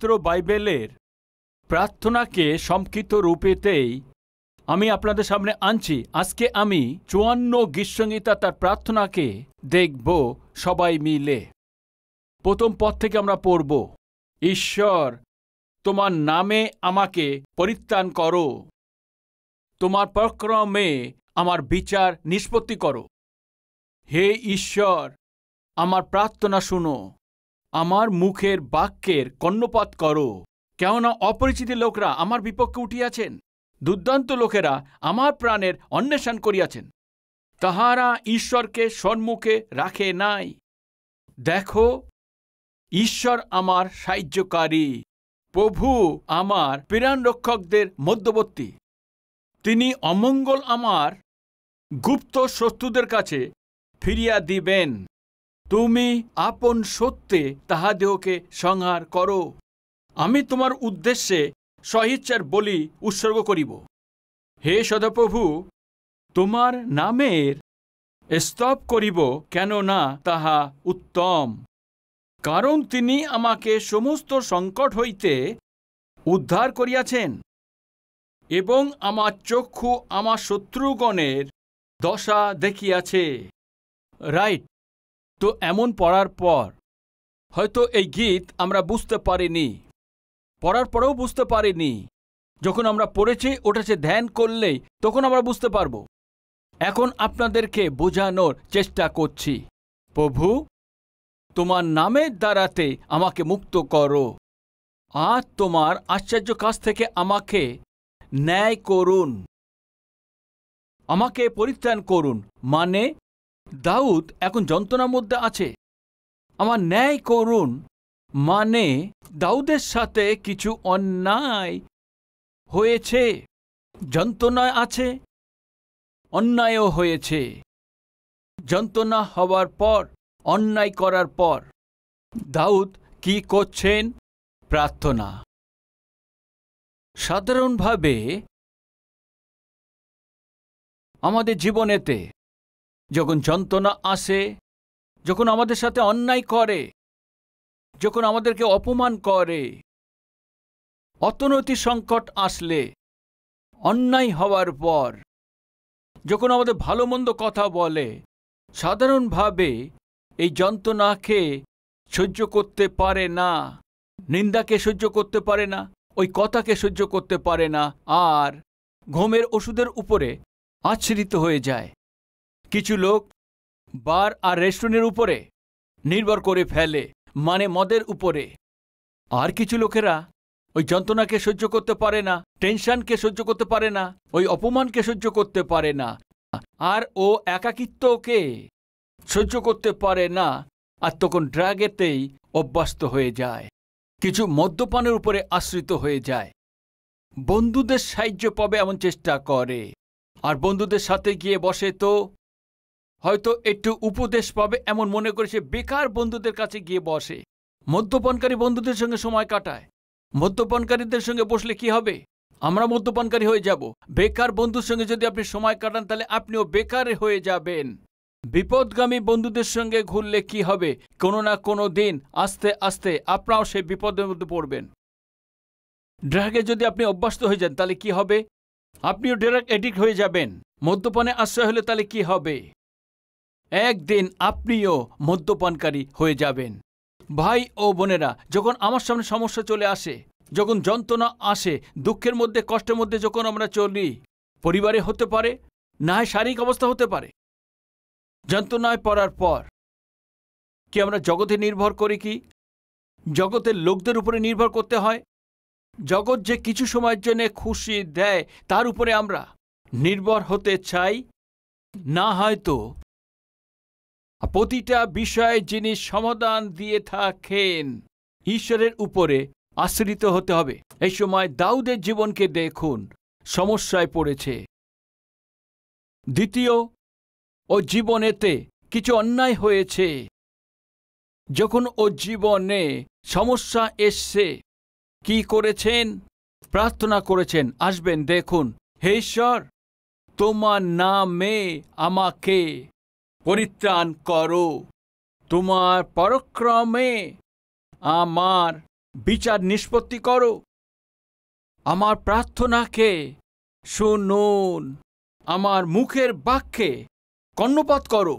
পবিত্র বাইবেলের প্রার্থনাকে সংক্ষিপ্ত রূপেতেই আমি আপনাদের সামনে আনছি। আজকে আমি 54 গীতসংহিতা তার প্রার্থনাকে দেখব সবাই মিলে। প্রথম পদ থেকে আমরা পড়ব। ঈশ্বর, তোমার নামে আমাকে পরিত্রাণ করো, তোমার পরাক্রমে আমার বিচার নিষ্পত্তি করো। হে ঈশ্বর, আমার প্রার্থনা শুনো, আমার মুখের বাক্যের কর্ণপাত করো। কেননা অপরিচিত লোকরা আমার বিপক্ষে উঠিয়াছেন, দুর্দান্ত লোকেরা আমার প্রাণের অন্বেষণ করিয়াছেন, তাহারা ঈশ্বরকে সম্মুখে রাখে নাই। দেখো, ঈশ্বর আমার সাহায্যকারী, প্রভু আমার প্রাণরক্ষকদের মধ্যবর্তী। তিনি অমঙ্গল আমার গুপ্ত শত্রুদের কাছে ফিরিয়া দিবেন। তুমি আপন সত্যে তাহাদেরকে সংহার করো। আমি তোমার উদ্দেশ্যে স্বইচ্ছার বলি উৎসর্গ করিব। হে সদাপ্রভু, তোমার নামের স্তব করিব, কেননা তাহা উত্তম। কারণ তিনি আমাকে সমস্ত সংকট হইতে উদ্ধার করিয়াছেন এবং আমার চক্ষু আমার শত্রুগণের দশা দেখিয়াছে। রাইট। তো এমন পড়ার পর হয়তো এই গীত আমরা বুঝতে পারিনি, পড়ার পরেও বুঝতে পারিনি। যখন আমরা পড়েছি ওটা সে ধ্যান করলেই তখন আমরা বুঝতে পারব। এখন আপনাদেরকে বোঝানোর চেষ্টা করছি। প্রভু, তোমার নামের দ্বারাতে আমাকে মুক্ত করো, আর তোমার আশ্চর্য কাজ থেকে আমাকে ন্যায় করুন, আমাকে পরিত্রাণ করুন। মানে দাউদ এখন যন্ত্রণার মধ্যে আছে, আমার ন্যায় করুন মানে দাউদের সাথে কিছু অন্যায় হয়েছে, যন্ত্রণায় আছে, অন্যায়ও হয়েছে। যন্ত্রণা হওয়ার পর, অন্যায় করার পর দাউদ কি করছেন? প্রার্থনা। সাধারণভাবে আমাদের জীবনেতে যখন যন্ত্রণা আসে, যখন আমাদের সাথে অন্যায় করে, যখন আমাদেরকে অপমান করে, অর্থনৈতিক সংকট আসলে, অন্যায় হওয়ার পর যখন আমাদের ভালো মন্দ কথা বলে, সাধারণভাবে এই যন্ত্রণাকে সহ্য করতে পারে না, নিন্দাকে সহ্য করতে পারে না, ওই কথাকে সহ্য করতে পারে না, আর ঘুমের ওষুধের উপরে আশ্রিত হয়ে যায়। কিছু লোক বার আর রেস্টুরেন্টের উপরে নির্ভর করে ফেলে, মানে মদের উপরে। আর কিছু লোকেরা ওই যন্ত্রণাকে সহ্য করতে পারে না, টেনশনকে সহ্য করতে পারে না, ওই অপমানকে সহ্য করতে পারে না, আর ও একাকিত্বকে সহ্য করতে পারে না, আর তখন ড্রাগেতেই অভ্যস্ত হয়ে যায়, কিছু মদ্যপানের উপরে আশ্রিত হয়ে যায়। বন্ধুদের সাহায্য পাবে এমন চেষ্টা করে, আর বন্ধুদের সাথে গিয়ে বসে তো হয়তো একটু উপদেশ পাবে এমন মনে করে সে বেকার বন্ধুদের কাছে গিয়ে বসে, মদ্যপানকারী বন্ধুদের সঙ্গে সময় কাটায়। মদ্যপানকারীদের সঙ্গে বসলে কি হবে? আমরা মদ্যপানকারী হয়ে যাব। বেকার বন্ধুর সঙ্গে যদি আপনি সময় কাটান তাহলে আপনিও বেকার হয়ে যাবেন। বিপদগামী বন্ধুদের সঙ্গে ঘুরলে কি হবে? কোনো না কোনো দিন আস্তে আস্তে আপনারাও সেই বিপদের মধ্যে পড়বেন। ড্রাগে যদি আপনি অভ্যস্ত হয়ে যান তাহলে কি হবে? আপনিও ড্রাগ এডিক্ট হয়ে যাবেন। মদ্যপানে আশ্রয় হলে তাহলে কি হবে? একদিন আপনিও মদ্যপানকারী হয়ে যাবেন। ভাই ও বোনেরা, যখন আমার সামনে সমস্যা চলে আসে, যখন যন্ত্রণা আসে, দুঃখের মধ্যে, কষ্টের মধ্যে যখন আমরা চলি, পরিবারে হতে পারে, না হয় শারীরিক অবস্থা হতে পারে, যন্ত্রণায় পড়ার পর কি আমরা জগতে নির্ভর করি? কি জগতের লোকদের উপরে নির্ভর করতে হয়? জগৎ যে কিছু সময়ের জন্য খুশি দেয় তার উপরে আমরা নির্ভর হতে চাই না? হয়তো প্রতিটা বিষয়ে যিনি সমাধান দিয়ে থাকেন ঈশ্বরের উপরে আশ্রিত হতে হবে। এই সময় দাউদের জীবনকে দেখুন, সমস্যায় পড়েছে। দ্বিতীয়, ও জীবনেতে কিছু অন্যায় হয়েছে। যখন ও জীবনে সমস্যা এসছে, কি করেছেন? প্রার্থনা করেছেন। আসবেন, দেখুন, হে ঈশ্বর, তোমার নামে আমাকে পরিত্রাণ করো, তোমার পরাক্রমে আমার বিচার নিষ্পত্তি করো। আমার প্রার্থনাকে শুনুন, আমার মুখের বাক্যে কর্ণপাত করো।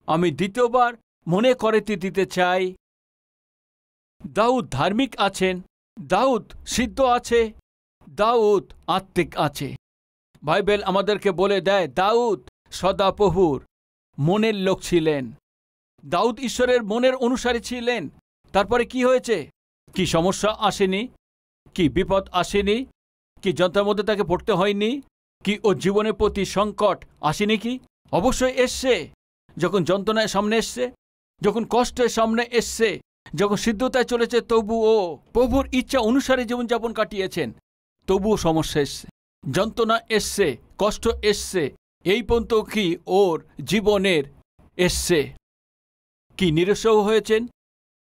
আমি দ্বিতীয়বার মনে করিয়ে দিতে চাই, দাউদ ধার্মিক আছেন, দাউদ সিদ্ধ আছে, দাউদ আত্মিক আছে। বাইবেল আমাদেরকে বলে দেয় দাউদ সদাপ্রভুর মনের লোক ছিলেন, দাউদ ঈশ্বরের মনের অনুসারী ছিলেন। তারপরে কি হয়েছে? কি সমস্যা আসেনি? কি বিপদ আসেনি? কি যন্ত্রের মধ্যে তাকে পড়তে হয়নি? কি ও জীবনের প্রতি সংকট আসেনি? কি অবশ্যই এসছে। যখন যন্ত্রণায় সামনে এসছে, যখন কষ্টের সামনে এসছে, যখন সিদ্ধতায় চলেছে, তবুও প্রভুর ইচ্ছা অনুসারে জীবনযাপন কাটিয়েছেন, তবুও সমস্যা এসছে, যন্ত্রণা এসছে, কষ্ট এসছে। এই পর্যন্ত কি ওর জীবনের এসছে? কি নিরসও হয়েছেন?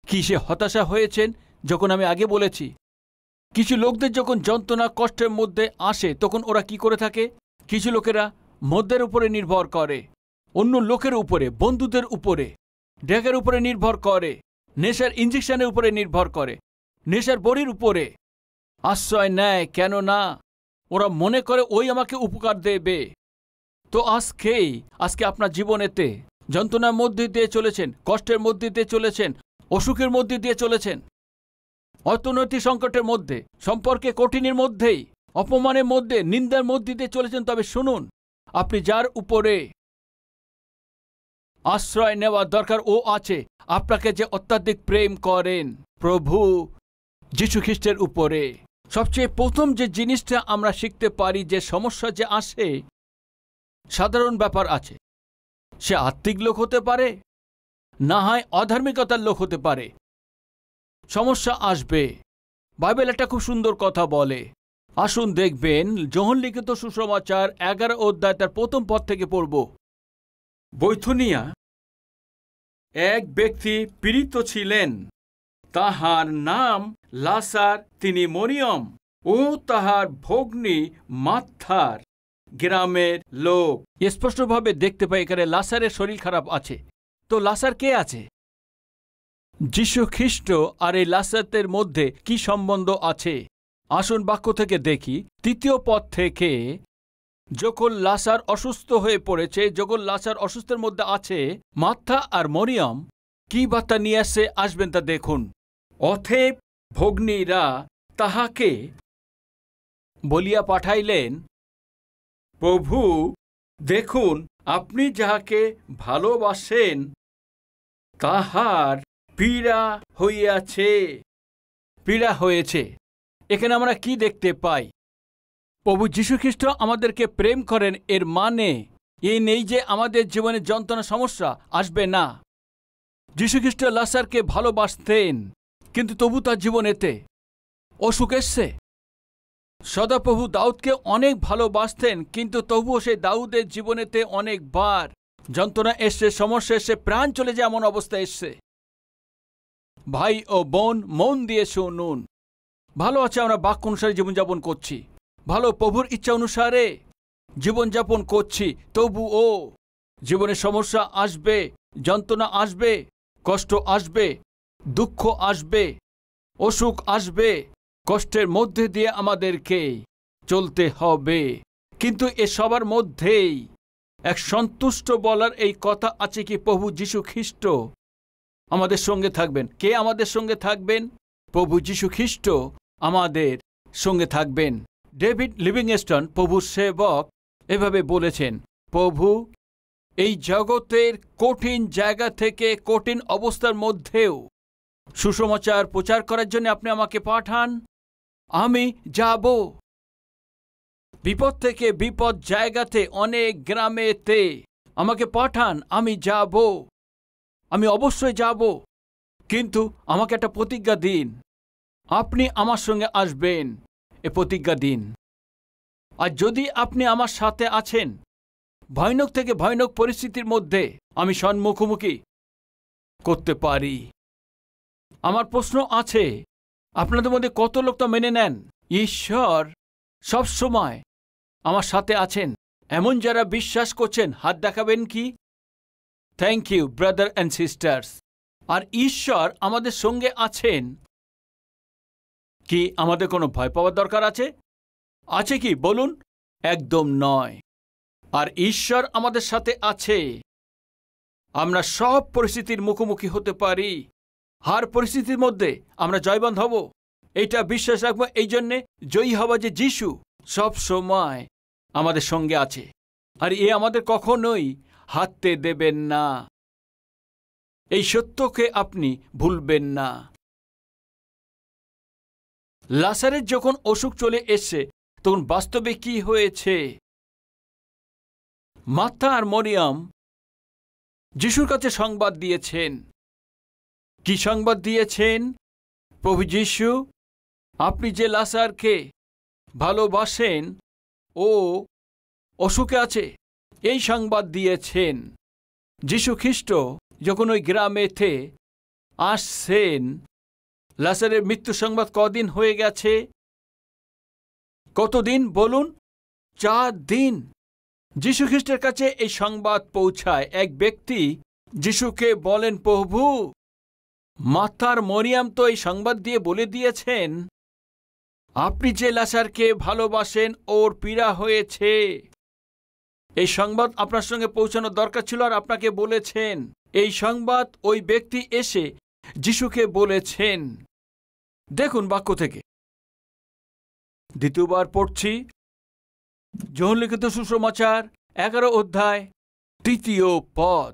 কি সে হতাশা হয়েছেন? যখন আমি আগে বলেছি, কিছু লোকদের যখন যন্ত্রণা কষ্টের মধ্যে আসে, তখন ওরা কি করে থাকে? কিছু লোকেরা মদ্যের উপরে নির্ভর করে, অন্য লোকের উপরে, বন্ধুদের উপরে, ড্রাগের উপরে নির্ভর করে, নেশার ইঞ্জেকশনের উপরে নির্ভর করে, নেশার বড়ির উপরে আশ্রয় নেয়। কেন না? ওরা মনে করে ওই আমাকে উপকার দেবে। তো আজকে আপনার জীবনেতে যন্ত্রণার মধ্যে দিয়ে চলেছেন, কষ্টের মধ্যে দিয়ে চলেছেন, অসুখের মধ্যে দিয়ে চলেছেন, অর্থনৈতিক সংকটের মধ্যে, সম্পর্কে কঠিনের মধ্যেই, অপমানের মধ্যে, নিন্দার মধ্যে দিয়ে চলেছেন। তবে শুনুন, আপনি যার উপরে আশ্রয় নেওয়া দরকার ও আছে, আপনাকে যে অত্যাধিক প্রেম করেন, প্রভু যীশু খ্রিস্টের উপরে। সবচেয়ে প্রথম যে জিনিসটা আমরা শিখতে পারি, যে সমস্যা যে আসে, সাধারণ ব্যাপার আছে। সে আত্মিক লোক হতে পারে, না হয় অধার্মিকতার লোক হতে পারে। সমস্যা আসবে। বাইবেল একটা খুব সুন্দর কথা বলে। আসুন দেখবেন, যোহন লিখিত সুসমাচার 11 অধ্যায় তার প্রথম পদ থেকে পড়ব। বৈথুনিয়া এক ব্যক্তি পীড়িত ছিলেন, তাহার নাম লাসার, তিনি মরিয়ম ও তাহার ভগ্নী মার্থার গ্রামের লোক। স্পষ্টভাবে দেখতে পাই এখানে লাসারের শরীর খারাপ আছে। তো লাসার কে আছে? যীশু খ্রিস্ট। আর এই লাসারের মধ্যে কি সম্বন্ধ আছে? আসুন বাক্য থেকে দেখি, 3 পদ থেকে। যখন লাসার অসুস্থ হয়ে পড়েছে, যখন লাসার অসুস্থের মধ্যে আছে, মার্থা আর মরিয়ম কি বার্তা নিয়ে আসবেন তা দেখুন। অতএব ভগ্নীরা তাহাকে বলিয়া পাঠাইলেন, প্রভু, দেখুন, আপনি যাহাকে ভালোবাসেন তাহার পীড়া হইয়াছে। পীড়া হয়েছে। এখানে আমরা কি দেখতে পাই? প্রভু যীশু খ্রিস্ট আমাদেরকে প্রেম করেন, এর মানে এই নেই যে আমাদের জীবনে যন্ত্রণা সমস্যা আসবে না। যীশু খ্রিস্ট লাসারকে ভালোবাসতেন, কিন্তু তবু তার জীবনেতে অসুখ এসছে। সদাপ্রভু দাউদকে অনেক ভালোবাসতেন, কিন্তু তবুও সেই দাউদের জীবনেতে অনেকবার যন্ত্রণা এসছে, সমস্যা এসছে, প্রাণ চলে যায় এমন অবস্থা এসছে। ভাই ও বোন, মন দিয়ে শুনুন। ভালো আছে, আমরা বাক্য অনুসারে জীবনযাপন করছি, ভালো প্রভুর ইচ্ছা অনুসারে জীবনযাপন করছি, তবুও জীবনে সমস্যা আসবে, যন্ত্রণা আসবে, কষ্ট আসবে, দুঃখ আসবে, অসুখ আসবে। কষ্টের মধ্যে দিয়ে আমাদেরকে চলতে হবে। কিন্তু এ সবার মধ্যেই এক সন্তুষ্ট বলার এই কথা আছে কি, প্রভু যীশু খ্রিস্ট আমাদের সঙ্গে থাকবেন। কে আমাদের সঙ্গে থাকবেন? প্রভু যীশু খ্রিস্ট আমাদের সঙ্গে থাকবেন। ডেভিড লিভিংস্টন, প্রভুর সেবক, এভাবে বলেছেন, প্রভু এই জগতের কঠিন জায়গা থেকে, কঠিন অবস্থার মধ্যেও সুসমাচার প্রচার করার জন্য আপনি আমাকে পাঠান, আমি যাব। বিপদ থেকে বিপদ জায়গাতে, অনেক গ্রামেতে আমাকে পাঠান, আমি যাব, আমি অবশ্যই যাব। কিন্তু আমাকে একটা প্রতিজ্ঞা দিন, আপনি আমার সঙ্গে আসবেন, এ প্রতিজ্ঞা দিন। আর যদি আপনি আমার সাথে আছেন, ভয়ানক থেকে ভয়ানক পরিস্থিতির মধ্যে আমি সম্মুখোমুখি করতে পারি। আমার প্রশ্ন আছে, আপনাদের মধ্যে কত লোক তা মেনে নেন? ঈশ্বর সব সময় আমার সাথে আছেন, এমন যারা বিশ্বাস করছেন হাত দেখাবেন কি? Thank you brother and sisters. আর ঈশ্বর আমাদের সঙ্গে আছেন কি আমাদের কোনো ভয় পাওয়ার দরকার আছে? আছে কি বলুন? একদম নয়। আর ঈশ্বর আমাদের সাথে আছে। আমরা সব পরিস্থিতির মুখোমুখি হতে পারি। হার পরিস্থিতির মধ্যে আমরা জয়বান হব, এটা বিশ্বাস রাখবো। এই জন্যে জয়ী হওয়া যে যিশু সব সময় আমাদের সঙ্গে আছে, আর এ আমাদের কখনোই হারতে দেবেন না। এই সত্যকে আপনি ভুলবেন না। লাজারের যখন অসুখ চলে এসছে তখন বাস্তবে কি হয়েছে? মার্থা আর মরিয়ম যিশুর কাছে সংবাদ দিয়েছেন। কি সংবাদ দিয়েছেন? প্রভু যিশু, আপনি যে লাজারকে ভালোবাসেন ও অসুখে আছে, এই সংবাদ দিয়েছেন। যিশু খ্রিস্ট যখন ওই গ্রামেতে আসছেন, লাজারের মৃত্যু সংবাদ কদিন হয়ে গেছে? কতদিন বলুন? 4 দিন। যিশু খ্রিস্টের কাছে এই সংবাদ পৌঁছায়। এক ব্যক্তি যিশুকে বলেন, প্রভু, মার্থার মরিয়ম তো এই সংবাদ দিয়ে বলে দিয়েছেন আপনি যে লাজারকে ভালোবাসেন, ওর পীড়া হয়েছে। এই সংবাদ আপনার সঙ্গে পৌঁছানোর দরকার ছিল, আর আপনাকে বলেছেন। এই সংবাদ ওই ব্যক্তি এসে যিশুকে বলেছেন। দেখুন বাক্য থেকে, দ্বিতীয়বার পড়ছি, যোহন লিখিত সুসমাচার 11 অধ্যায় 3 পদ।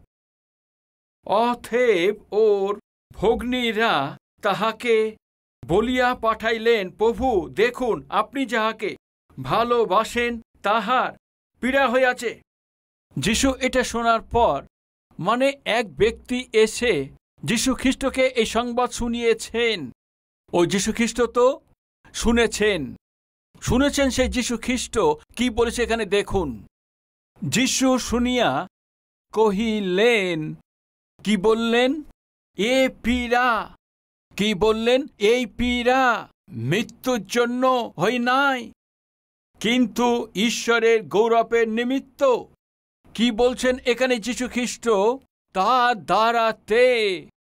অতএব ওর ভগ্নীরা তাহাকে বলিয়া পাঠাইলেন, প্রভু, দেখুন আপনি যাহাকে ভালোবাসেন তাহার পীড়া হইয়াছে। যিশু এটা শোনার পর, মানে এক ব্যক্তি এসে যিশু খ্রিস্টকে এই সংবাদ শুনিয়েছেন। ওই যিশু খ্রিস্ট তো শুনেছেন। সেই যিশু খ্রিস্ট কি বলেছে এখানে দেখুন। যিশু শুনিয়া কহিলেন, কি বললেন? এ পীড়া। কি বললেন? এই পীড়া মৃত্যুর জন্য হয় নাই, কিন্তু ঈশ্বরের গৌরবের নিমিত্ত। কি বলছেন এখানে যিশু খ্রিস্ট? তার দ্বারাতে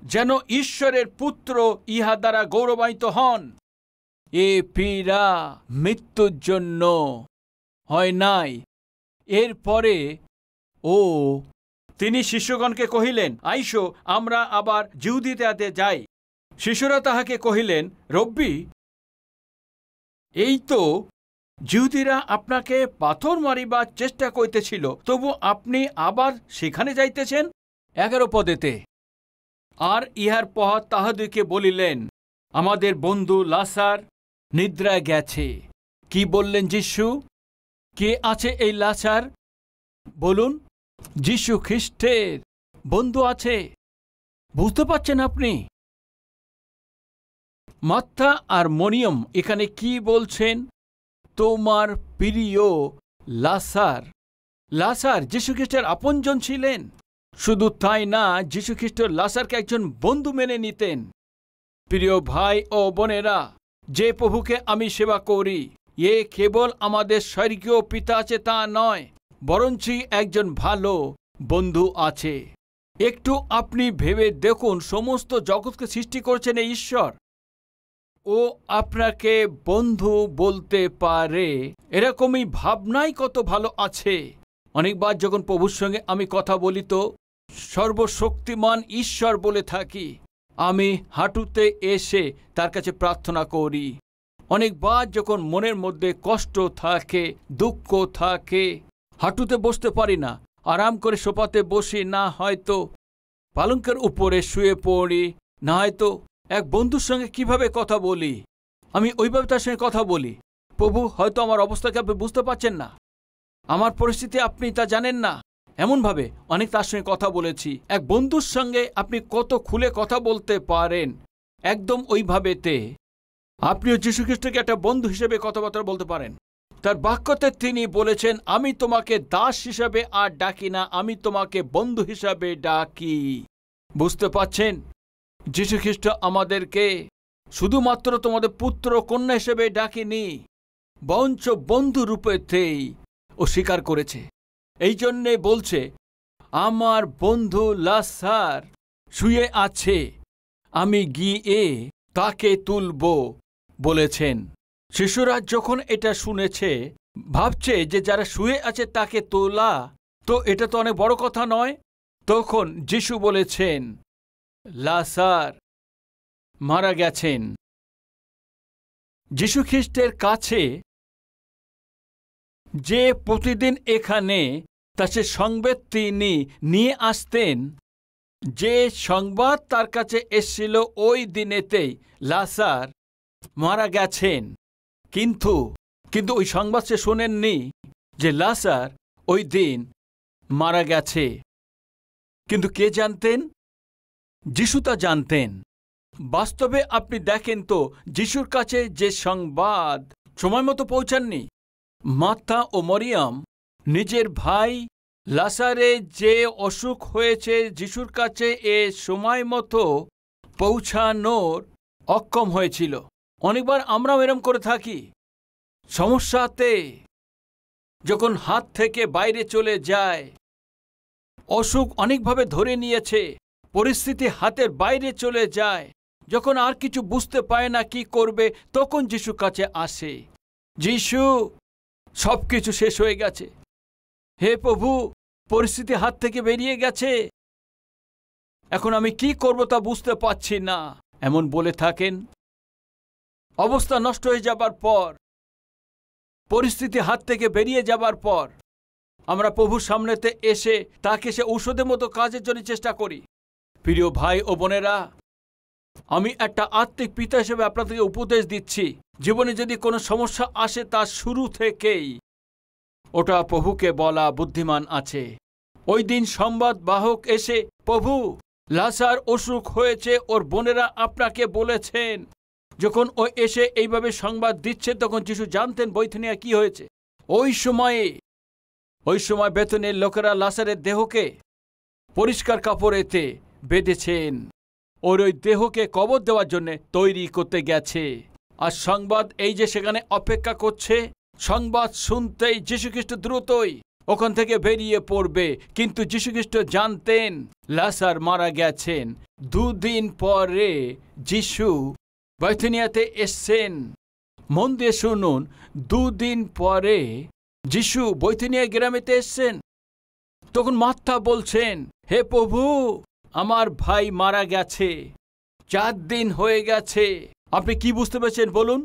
যেন ঈশ্বরের পুত্র ইহা দ্বারা গৌরবান্বিত হন। এ পীড়া মৃত্যুর জন্য হয় নাই। এরপরে তিনি শিষ্যগণকে কহিলেন, আইসো আমরা আবার যিহুদিয়াতে যাই। শিষ্যরা তাহাকে কহিলেন, রব্বি, এই তো যিহুদিরা আপনাকে পাথর মারিবার চেষ্টা করিতেছিল, তবু আপনি আবার সেখানে যাইতেছেন। 11 পদেতে, আর ইহার পর তাহাদিকে বলিলেন, আমাদের বন্ধু লাজার নিদ্রায় গেছে। কি বললেন যিশু? কে আছে এই লাজার? বলুন, যিশু খ্রিস্টের বন্ধু আছে। বুঝতে পারছেন আপনি? মার্থা আর মরিয়ম এখানে কি বলছেন? তোমার প্রিয় লাজার। লাজার যিশু খ্রিস্টের আপনজন ছিলেন। শুধু তাই না, যিশু খ্রিস্ট লাজারকে একজন বন্ধু মেনে নিতেন। প্রিয় ভাই ও বোনেরা, যে প্রভুকে আমি সেবা করি, এ কেবল আমাদের স্বর্গীয় পিতা আছে তা নয়, বরঞ্চ একজন ভালো বন্ধু আছে। একটু আপনি ভেবে দেখুন, সমস্ত জগৎকে সৃষ্টি করেছেন এই ঈশ্বর। ও আপনাকে বন্ধু বলতে পারে, এরকমই ভাবনাই কত ভালো আছে। অনেকবার যখন প্রভুর সঙ্গে আমি কথা বলি তো সর্বশক্তিমান ঈশ্বর বলে থাকি। আমি হাঁটুতে এসে তার কাছে প্রার্থনা করি। অনেকবার যখন মনের মধ্যে কষ্ট থাকে, দুঃখ থাকে, হাঁটুতে বসতে পারি না, আরাম করে সোফাতে বসি, না হয়তো পালঙ্কের উপরে শুয়ে পড়ি, না হয়তো এক বন্ধুর সঙ্গে কিভাবে কথা বলি, আমি ওইভাবে তার সঙ্গে কথা বলি। প্রভু, হয়তো আমার অবস্থাকে আপনি বুঝতে পারছেন না, আমার পরিস্থিতি আপনি তা জানেন না। এমনভাবে অনেক তার সঙ্গে কথা বলেছি। এক বন্ধুর সঙ্গে আপনি কত খুলে কথা বলতে পারেন, একদম ওইভাবেতে আপনিও যীশু খ্রিস্টকে একটা বন্ধু হিসেবে কথাবার্তা বলতে পারেন। তার বাক্যতে তিনি বলেছেন, আমি তোমাকে দাস হিসাবে আর ডাকি না, আমি তোমাকে বন্ধু হিসাবে ডাকি। বুঝতে পাচ্ছেন? যীশু খ্রিস্ট আমাদেরকে শুধুমাত্র তোমাদের পুত্র কন্যা হিসেবে ডাকেনি, বরঞ্চ বন্ধু রূপেতেই ও স্বীকার করেছে। এই জন্যে বলছে, আমার বন্ধু লাজার শুয়ে আছে, আমি গিয়ে তাকে তুলব। বলেছেন। শিশুরা যখন এটা শুনেছে ভাবছে যে যারা শুয়ে আছে তাকে তোলা, তো এটা তো অনেক বড় কথা নয়। তখন যিশু বলেছেন, লাজার মারা গেছেন। যিশু খ্রিস্টের কাছে যে প্রতিদিন এখানে তার সে সংবাদ তিনি নিয়ে আসতেন, যে সংবাদ তার কাছে এসেছিল ওই দিনেতেই লাজার মারা গেছেন, কিন্তু ওই সংবাদ সে শোনেননি যে লাজার ওই দিন মারা গেছে। কিন্তু কে জানতেন? যিশু তা জানতেন। বাস্তবে আপনি দেখেন তো যিশুর কাছে যে সংবাদ সময় মতো পৌঁছাননি। মার্থা ও মরিয়ম নিজের ভাই লাজারের যে অসুখ হয়েছে যিশুর কাছে এ সময় মতো পৌঁছানোর অক্ষম হয়েছিল। অনেকবার আমরাও এরম করে থাকি। সমস্যাতে যখন হাত থেকে বাইরে চলে যায়, অসুখ অনেকভাবে ধরে নিয়েছে, পরিস্থিতি হাতের বাইরে চলে যায়, যখন আর কিছু বুঝতে পায় না কি করবে, তখন যিশুর কাছে আসে। যিশু, সবকিছু শেষ হয়ে গেছে, হে প্রভু, পরিস্থিতি হাত থেকে বেরিয়ে গেছে, এখন আমি কি করব তা বুঝতে পারছি না, এমন বলে থাকেন। অবস্থা নষ্ট হয়ে যাবার পর, পরিস্থিতি হাত থেকে বেরিয়ে যাবার পর আমরা প্রভুর সামনেতে এসে তাকে সে ঔষধের মতো কাজের জন্য চেষ্টা করি। প্রিয় ভাই ও বোনেরা, আমি একটা আত্মিক পিতা হিসেবে আপনাদেরকে উপদেশ দিচ্ছি, জীবনে যদি কোনো সমস্যা আসে তার শুরু থেকেই ওটা প্রভুকে বলা বুদ্ধিমান আছে। ওই দিন সংবাদ বাহক এসে, প্রভু, লাজার অসুখ হয়েছে, ওর বোনেরা আপনাকে বলেছেন। যখন ও এসে এইভাবে সংবাদ দিচ্ছে তখন যিশু জানতেন বৈথনিয়া কি হয়েছে। ওই সময় বেথনিয়ার লোকেরা লাজারের দেহকে পরিষ্কার কাপড়েতে বেঁধেছেন, ওর ওই দেহকে কবর দেওয়ার জন্য তৈরি করতে গেছে। আর সংবাদ এই যে সেখানে অপেক্ষা করছে, সংবাদ শুনতেই যীশুখ্রিস্ট দ্রুতই ওখান থেকে বেরিয়ে পড়বে। কিন্তু যীশুখ্রিস্ট জানতেন লাজার মারা গেছেন। 2 দিন পরে যিশু বেথনিয়াতে এসছেন। মন দিয়ে শুনুন, 2 দিন পরে যিশু বেথনিয়া গ্রামেতে এসছেন। তখন মার্থা বলছেন, হে প্রভু, আমার ভাই মারা গেছে, 4 দিন হয়ে গেছে। আপনি কি বুঝতে পেরেছেন বলুন?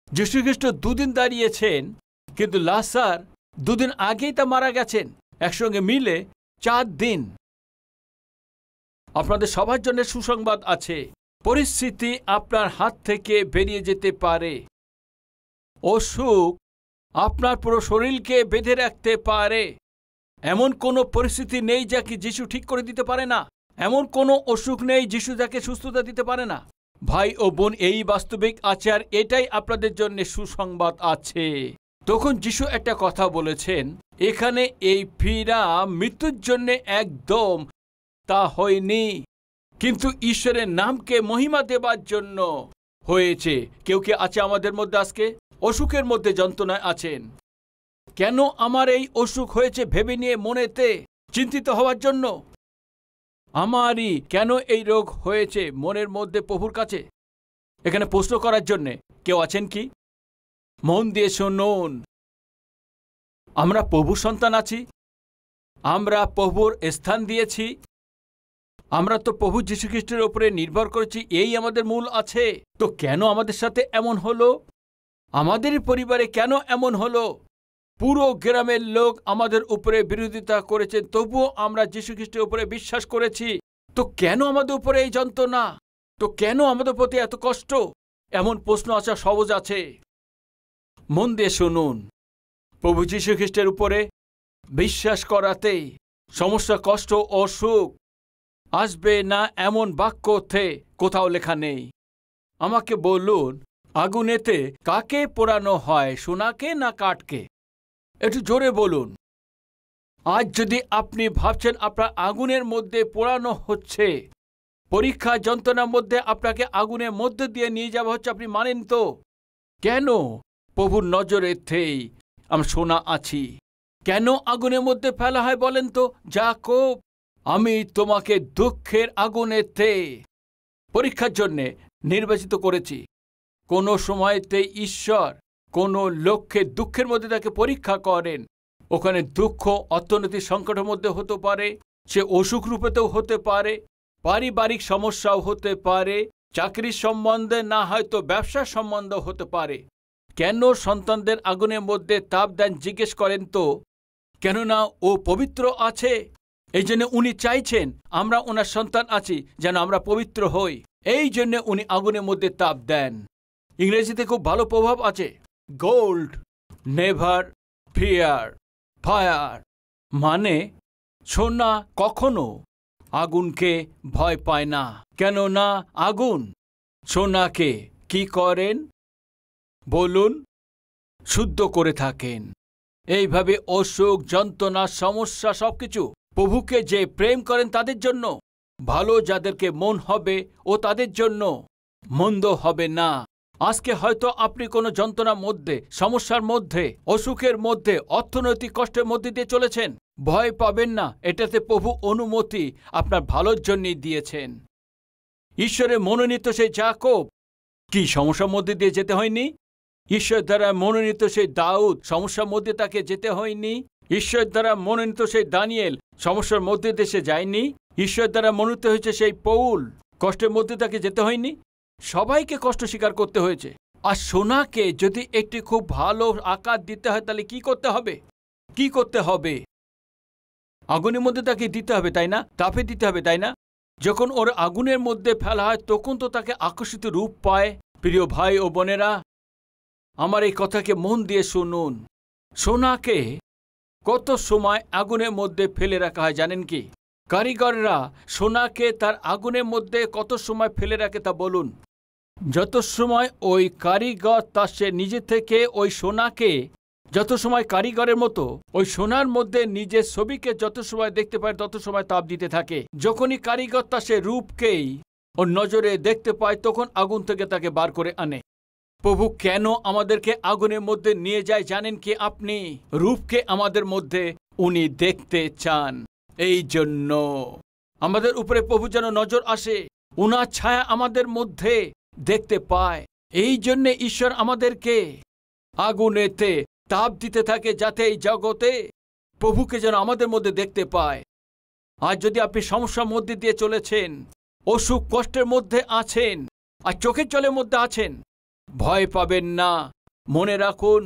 যীশুখ্রিস্ট 2 দিন দাঁড়িয়েছেন, কিন্তু লাজার 2 দিন আগেই তা মারা গেছেন। একসঙ্গে মিলে 4 দিন। আপনাদের সবার জন্য সুসংবাদ আছে। পরিস্থিতি আপনার হাত থেকে বেরিয়ে যেতে পারে। অসুখ আপনার পুরো শরীরকে বেঁধে রাখতে পারে। এমন কোনো পরিস্থিতি নেই যাকে যিশু ঠিক করে দিতে পারে না। এমন কোনো অসুখ নেই যিশু যাকে সুস্থতা দিতে পারে না। ভাই ও বোন, এই বাস্তবিক আছে, আর এটাই আপনাদের জন্য সুসংবাদ আছে। তখন যিশু একটা কথা বলেছেন, এখানে এই ফিরা মৃত্যুর জন্য একদম তা হয়নি, কিন্তু ঈশ্বরের নামকে মহিমা দেবার জন্য হয়েছে। কেউ কে আছে আমাদের মধ্যে আজকে অসুখের মধ্যে যন্ত্রণায় আছেন? কেন আমার এই অসুখ হয়েছে ভেবে নিয়ে মনেতে চিন্তিত হওয়ার জন্য? আমারই কেন এই রোগ হয়েছে মনের মধ্যে প্রভুর কাছে এখানে প্রশ্ন করার জন্যে কেউ আছেন কি? মন দিয়ে শুনুন, আমরা প্রভুর সন্তান আছি, আমরা প্রভুর স্থান দিয়েছি, আমরা তো প্রভু যীশুখ্রিস্টের উপরে নির্ভর করেছি, এই আমাদের মূল আছে। তো কেন আমাদের সাথে এমন হলো? আমাদের পরিবারে কেন এমন হলো? পুরো গ্রামের লোক আমাদের উপরে বিরোধিতা করেছেন, তবুও আমরা যীশুখ্রিস্টের উপরে বিশ্বাস করেছি। তো কেন আমাদের উপরে এই যন্ত্রণা? তো কেন আমাদের প্রতি এত কষ্ট? এমন প্রশ্ন আসা সহজ আছে। মন দিয়ে শুনুন, প্রভু যীশুখ্রিস্টের উপরে বিশ্বাস করাতেই সমস্যা, কষ্ট, অসুখ আসবে না এমন বাক্যতে কোথাও লেখা নেই। আমাকে বলুন, আগুনেতে কাকে পোড়ানো হয়, সোনাকে না কাঠকে? একটু জোরে বলুন। আজ যদি আপনি ভাবছেন আপনার আগুনের মধ্যে পোড়ানো হচ্ছে, পরীক্ষা যন্ত্রণার মধ্যে আপনাকে আগুনের মধ্যে দিয়ে নিয়ে যাওয়া হচ্ছে, আপনি মানেন তো? কেন? প্রভুর নজরেতেই আমরা সোনা আছি। কেন আগুনের মধ্যে ফেলা হয় বলেন তো? যাকোব, আমি তোমাকে দুঃখের আগুনেতে পরীক্ষার জন্যে নির্বাচিত করেছি। কোনো সময়তে ঈশ্বর কোনো লোককে দুঃখের মধ্যে তাকে পরীক্ষা করেন। ওখানে দুঃখ অর্থনৈতিক সংকটের মধ্যে হতে পারে, সে অসুখ রূপেতেও হতে পারে, পারিবারিক সমস্যাও হতে পারে, চাকরির সম্বন্ধে না হয়তো ব্যবসার সম্বন্ধ হতে পারে। কেন সন্তানদের আগুনের মধ্যে তাপ দেন জিজ্ঞেস করেন তো? কেননা ও পবিত্র আছে, এই জন্য উনি চাইছেন আমরা ওনার সন্তান আছি যেন আমরা পবিত্র হই, এই জন্য উনি আগুনের মধ্যে তাপ দেন। ইংরেজিতে খুব ভালো প্রভাব আছে, গোল্ড নেভার ফিয়ার ফায়ার, মানে সোনা কখনো আগুনকে ভয় পায় না। কেননা আগুন সোনাকে কি করেন বলুন? শুদ্ধ করে থাকেন। এইভাবে অসুখ, যন্ত্রণা, সমস্যা সবকিছু প্রভুকে যে প্রেম করেন তাদের জন্য ভালো, যাদেরকে মন হবে ও তাদের জন্য মন্দ হবে না। আজকে হয়তো আপনি কোনো যন্ত্রণার মধ্যে, সমস্যার মধ্যে, অসুখের মধ্যে, অর্থনৈতিক কষ্টের মধ্যে দিয়ে চলেছেন। ভয় পাবেন না, এটাতে প্রভু অনুমতি আপনার ভালোর জন্যই দিয়েছেন। ঈশ্বরের মনোনীত সেই যাকব কি সমস্যার মধ্যে দিয়ে যেতে হয়নি? ঈশ্বর দ্বারা মনোনীত সেই দাউদ সমস্যার মধ্যে তাকে যেতে হয়নি? ঈশ্বর দ্বারা মনোনীত সেই দানিয়েল সমস্যার মধ্যে দেশে যায়নি? ঈশ্বর দ্বারা মনোনীত হয়েছে সেই পৌল, কষ্টের মধ্যে তাকে যেতে হয়নি? সবাইকে কষ্ট স্বীকার করতে হয়েছে। আর সোনাকে যদি একটি খুব ভালো আকার দিতে হয় তাহলে কি করতে হবে? কি করতে হবে? আগুনের মধ্যে তাকে দিতে হবে, তাই না? তাপে দিতে হবে, তাই না? যখন ওর আগুনের মধ্যে ফেলা হয় তখন তো তাকে আকর্ষিত রূপ পায়। প্রিয় ভাই ও বোনেরা, আমার এই কথাকে মন দিয়ে শুনুন। সোনাকে কত সময় আগুনের মধ্যে ফেলে রাখা হয় জানেন কি? কারিগররা সোনাকে তার আগুনের মধ্যে কত সময় ফেলে রাখে তা বলুন? যত সময় ওই কারিগর তার সে নিজে থেকে ওই সোনাকে, যত সময় কারিগরের মতো ওই সোনার মধ্যে নিজের ছবিকে যত সময় দেখতে পায় তত সময় তাপ দিতে থাকে। যখনই কারিগর তার সে রূপকেই ওর নজরে দেখতে পায় তখন আগুন থেকে তাকে বার করে আনে। প্রভু কেন আমাদেরকে আগুনের মধ্যে নিয়ে যায় জানেন কি আপনি? রূপকে আমাদের মধ্যে উনি দেখতে চান। এই জন্য আমাদের উপরে প্রভু যেন নজর আসে, উনার ছায়া আমাদের মধ্যে দেখতে পায়। এই জন্য ঈশ্বর আমাদেরকে আগুনেতে তাপ দিতে থাকে যাতে এই জগতে প্রভুকে যেন আমাদের মধ্যে দেখতে পায়। আর যদি আপনি সমস্যার মধ্যে দিয়ে চলেছেন, অসুখ কষ্টের মধ্যে আছেন, আর চোখের জলের মধ্যে আছেন, ভয় পাবেন না। মনে রাখুন,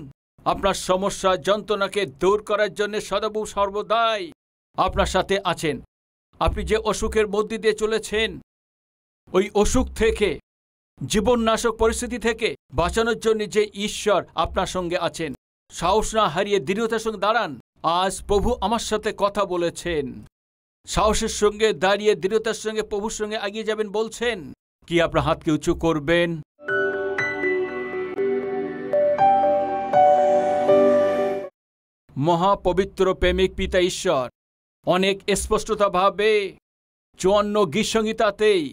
আপনার সমস্যা যন্ত্রণাকে দূর করার জন্য সদাপ্রভু সর্বদাই আপনার সাথে আছেন। আপনি যে অসুখের মধ্যে দিয়ে চলেছেন, ওই অসুখ থেকে, জীবননাশক পরিস্থিতি থেকে বাঁচানোর জন্য যে ঈশ্বর আপনার সঙ্গে আছেন, সাহস না হারিয়ে দৃঢ়তার সঙ্গে দাঁড়ান। আজ প্রভু আমার সাথে কথা বলেছেন। সাহসের সঙ্গে দাঁড়িয়ে দৃঢ়তার সঙ্গে প্রভুর সঙ্গে এগিয়ে যাবেন বলছেন। কি আপনার হাতকে উঁচু করবেন? মহাপবিত্র প্রেমিক পিতা ঈশ্বর অনেক স্পষ্টতাভাবে ৫৪ গীতসংহিতাতেই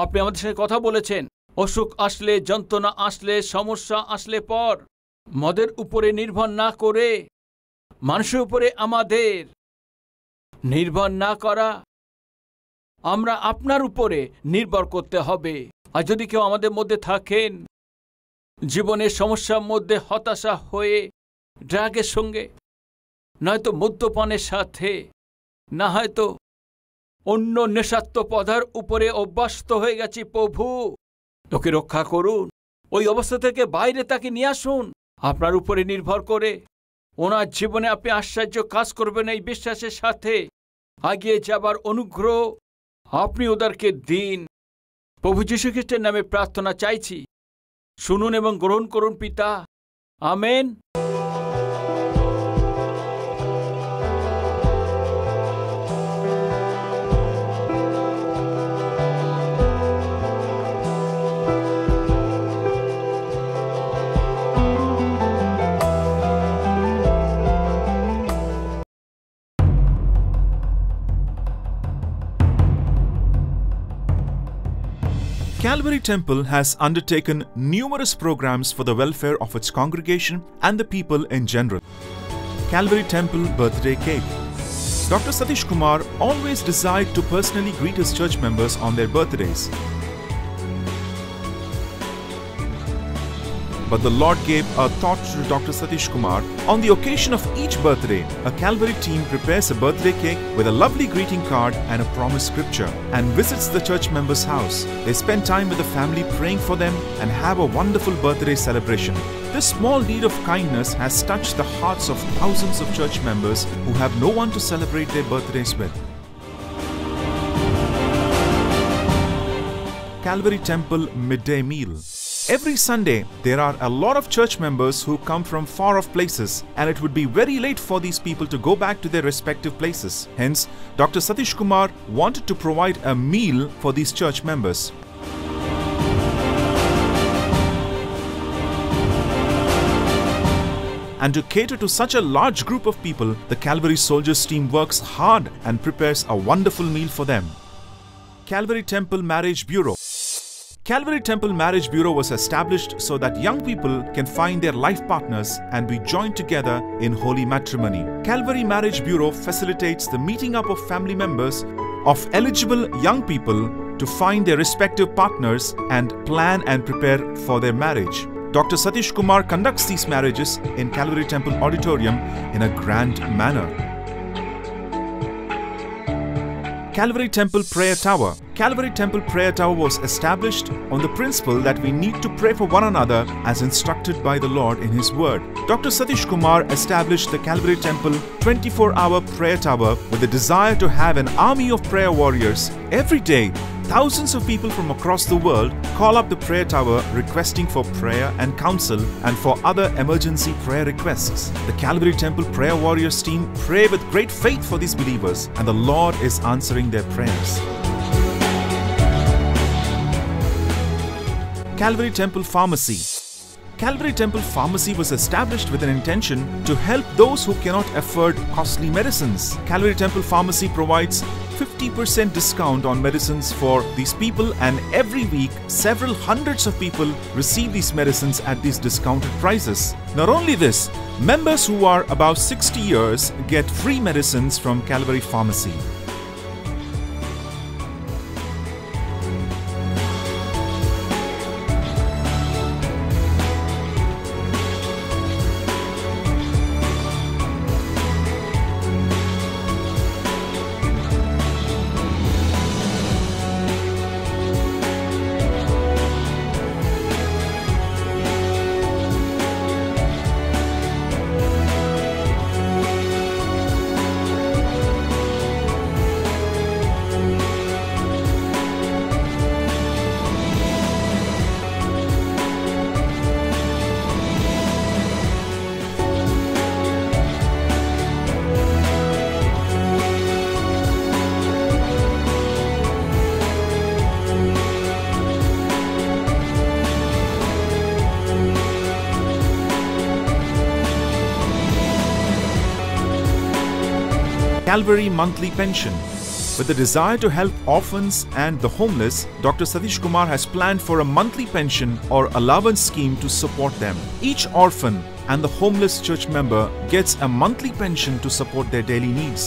আপনি আমাদের সাথে কথা বলেছেন। অসুখ আসলে, যন্ত্রণা আসলে, সমস্যা আসলে পর মদের উপরে নির্ভর না করে, মানুষের উপরে আমাদের নির্ভর না করা, আমরা আপনার উপরে নির্ভর করতে হবে। আর যদি কেউ আমাদের মধ্যে থাকেন জীবনের সমস্যার মধ্যে হতাশা হয়ে, ড্রাগের সঙ্গে, নয়তো মদ্যপানের সাথে, না হয়তো অন্য নেশাত্ম পদার উপরে অভ্যস্ত হয়ে গেছি, প্রভু ওকে রক্ষা করুন। ওই অবস্থা থেকে বাইরে তাকে নিয়ে আসুন। আপনার উপরে নির্ভর করে ওনার জীবনে আপনি আশ্চর্য কাজ করবেন এই বিশ্বাসের সাথে এগিয়ে যাবার অনুগ্রহ আপনি ওদেরকে দিন। প্রভু যীশু খ্রিস্টের নামে প্রার্থনা চাইছি, শুনুন এবং গ্রহণ করুন পিতা। Amen. Calvary Temple has undertaken numerous programs for the welfare of its congregation and the people in general. Calvary Temple Birthday Cake. Dr. Satish Kumar always desired to personally greet his church members on their birthdays. but the Lord gave a thought to Dr. Satish Kumar. On the occasion of each birthday, a Calvary team prepares a birthday cake with a lovely greeting card and a promise scripture and visits the church members' house. They spend time with the family praying for them and have a wonderful birthday celebration. This small deed of kindness has touched the hearts of thousands of church members who have no one to celebrate their birthdays with. Calvary Temple Midday Meal. Every Sunday, there are a lot of church members who come from far-off places, and it would be very late for these people to go back to their respective places. Hence, Dr. Satish Kumar wanted to provide a meal for these church members. And to cater to such a large group of people, the Calvary Soldiers team works hard and prepares a wonderful meal for them. Calvary Temple Marriage Bureau. Calvary Temple Marriage Bureau was established so that young people can find their life partners and be joined together in holy matrimony. Calvary Marriage Bureau facilitates the meeting up of family members of eligible young people to find their respective partners and plan and prepare for their marriage. Dr. Satish Kumar conducts these marriages in Calvary Temple Auditorium in a grand manner. Calvary Temple Prayer Tower. Calvary Temple Prayer Tower was established on the principle that we need to pray for one another as instructed by the Lord in His Word. Dr. Satish Kumar established the Calvary Temple 24-hour prayer tower with the desire to have an army of prayer warriors. Every day, thousands of people from across the world call up the prayer tower requesting for prayer and counsel and for other emergency prayer requests. The Calvary Temple Prayer Warriors team pray with great faith for these believers, and the Lord is answering their prayers. Calvary Temple Pharmacy. Calvary Temple Pharmacy was established with an intention to help those who cannot afford costly medicines. Calvary Temple Pharmacy provides 50% discount on medicines for these people, and every week several hundreds of people receive these medicines at these discounted prices. Not only this, members who are above 60 years get free medicines from Calvary Pharmacy. Calvary Monthly Pension. With the desire to help orphans and the homeless, Dr. Satish Kumar has planned for a monthly pension or allowance scheme to support them. Each orphan and the homeless church member gets a monthly pension to support their daily needs.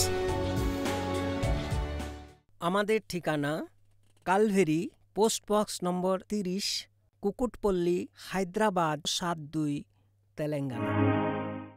আমাদের ঠিকানা Calvary post box number 30 Kukatpally Hyderabad 72 Telangana.